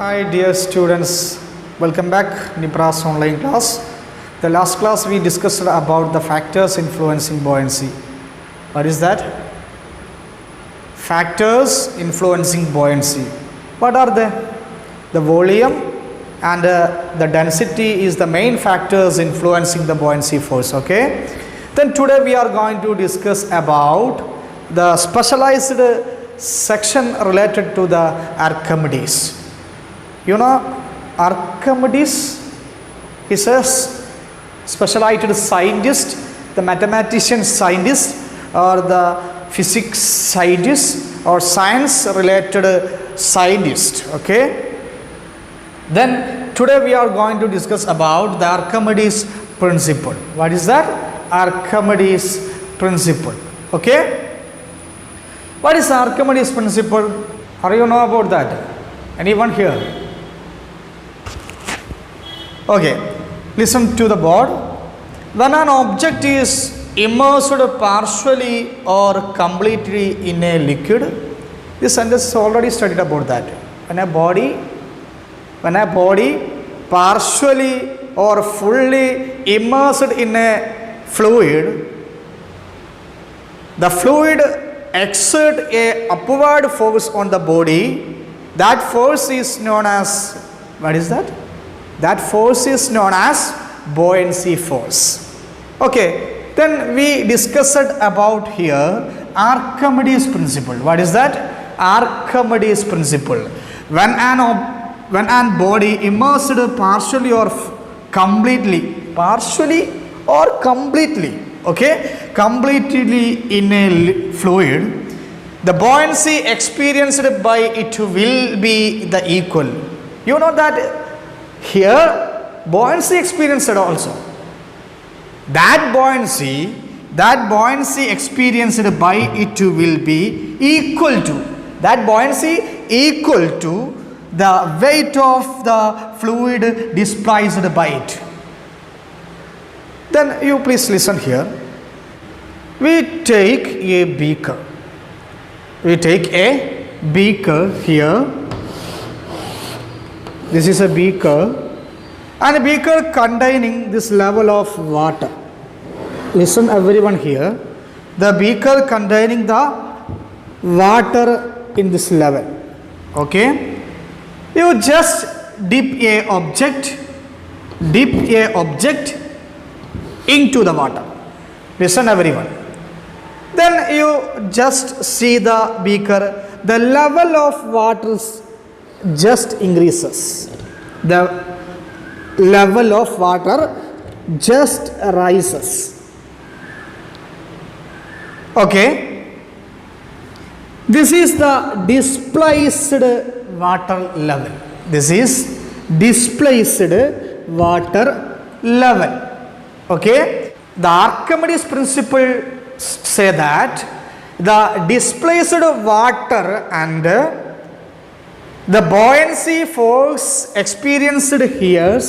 Hi dear students, welcome back Nipras online class. The last class we discussed about the factors influencing buoyancy. What is that? Factors influencing buoyancy. What are they? The volume and the density is the main factors influencing the buoyancy force. Okay. Then today we are going to discuss about the specialized section related to the Archimedes. You know, Archimedes is a specialized scientist, the mathematician scientist or the physics scientist or science related scientist. Okay. Then today we are going to discuss about the Archimedes principle. What is that? Archimedes principle. Okay. What is Archimedes principle? Are you know about that? Anyone here? Okay, listen to the board. When an object is immersed partially or completely in a liquid, this sentence is already studied about that. When a body partially or fully immersed in a fluid, the fluid exert a upward force on the body. That force is known as, what is that? That force is known as buoyancy force. Okay, then we discussed about here Archimedes principle. What is that? Archimedes principle. When an body immersed partially or completely, okay, completely in a fluid, the buoyancy experienced by it will be the equal. You know that here buoyancy experienced also. That buoyancy experienced by it will be equal to, that buoyancy equal to the weight of the fluid displaced by it. Then you please listen here. We take a beaker. Here. This is a beaker, and a beaker containing this level of water. Listen everyone here. The beaker containing the water in this level. Okay. You just dip a object into the water. Listen everyone. Then you just see the beaker, the level of water just increases. The level of water just rises. Okay. This is the displaced water level. This is displaced water level. Okay. The Archimedes principle say that the displaced water and the buoyancy force experienced here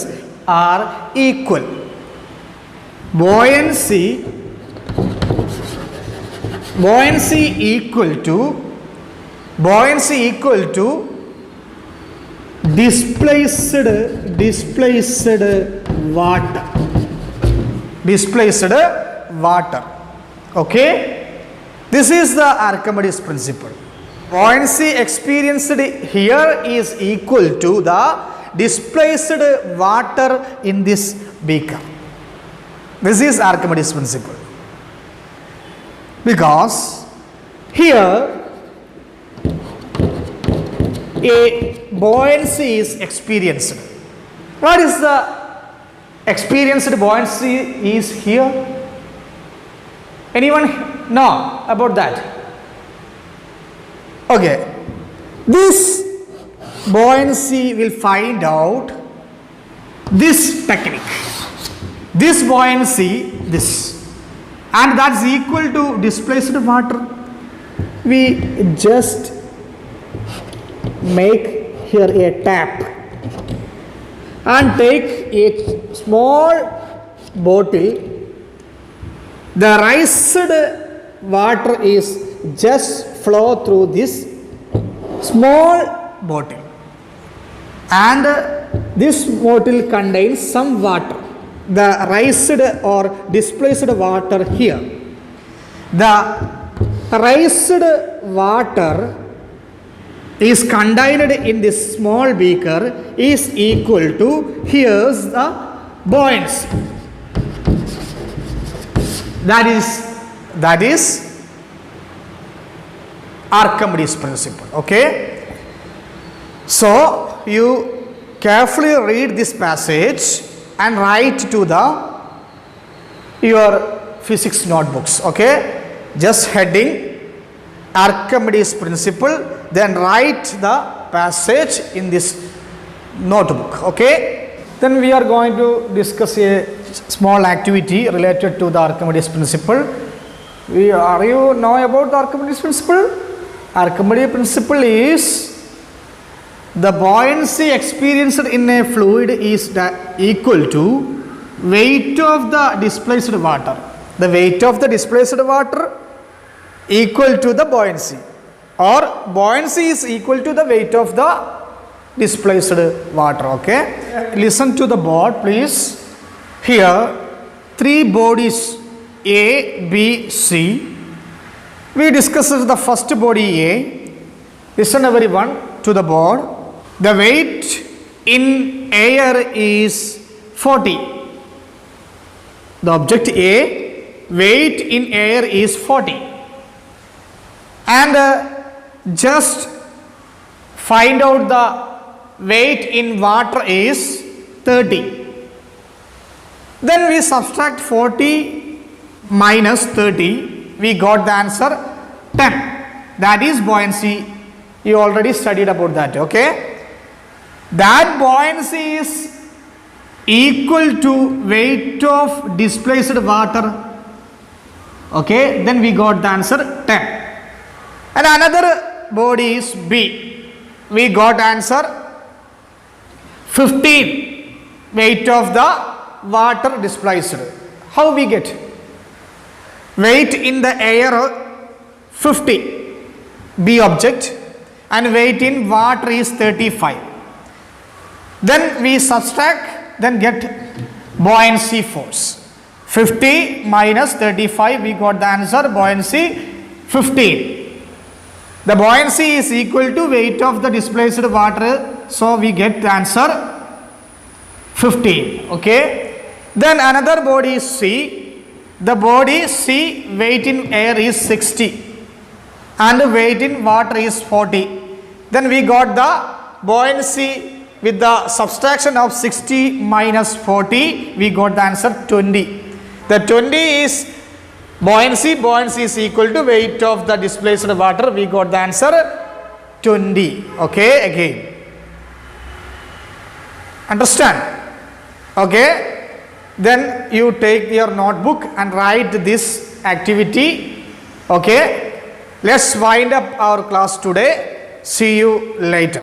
are equal. Buoyancy equal to displaced water. Okay, this is the Archimedes principle. Buoyancy experienced here is equal to the displaced water in this beaker. This is Archimedes principle. Because here a buoyancy is experienced. What is the experienced buoyancy is here? Anyone know about that? Okay. This buoyancy will find out this technique. This buoyancy, this, and that's equal to displaced water. We just make here a tap and take a small bottle. The raised water is just flow through this small bottle. and this bottle contains some water, the raised or displaced water here. The raised water is contained in this small beaker is equal to, here's the buoyancy. That is Archimedes principle. Okay, so you carefully read this passage and write to your physics notebooks. Okay, just heading Archimedes principle, then write the passage in this notebook. Okay, then we are going to discuss a small activity related to the Archimedes principle. Are you know about the Archimedes principle? Archimedes principle is the buoyancy experienced in a fluid is equal to weight of the displaced water. The weight of the displaced water equal to the buoyancy, or buoyancy is equal to the weight of the displaced water. Okay, listen to the board please. Here three bodies A, B, C. We discussed the first body A. Listen everyone to the board. The weight in air is 40. The object A, weight in air is 40. And just find out the weight in water is 30. Then we subtract 40 minus 30, we got the answer 10. That is buoyancy. You already studied about that. Okay, that buoyancy is equal to weight of displaced water. Okay, then we got the answer 10. And another body is B. We got answer 15, weight of the water displaced. How we get? Weight in the air 50, B object, and weight in water is 35. Then we subtract, then get buoyancy force. 50 minus 35, we got the answer buoyancy 15. The buoyancy is equal to weight of the displaced water, so we get the answer 15. Okay. Then another body is C. The body C, weight in air is 60 and weight in water is 40. Then we got the buoyancy with the subtraction of 60 minus 40, we got the answer 20. The 20 is buoyancy is equal to weight of the displaced water, we got the answer 20. Okay, again. Understand? Okay. Then you take your notebook and write this activity. Okay. Let's wind up our class today. See you later.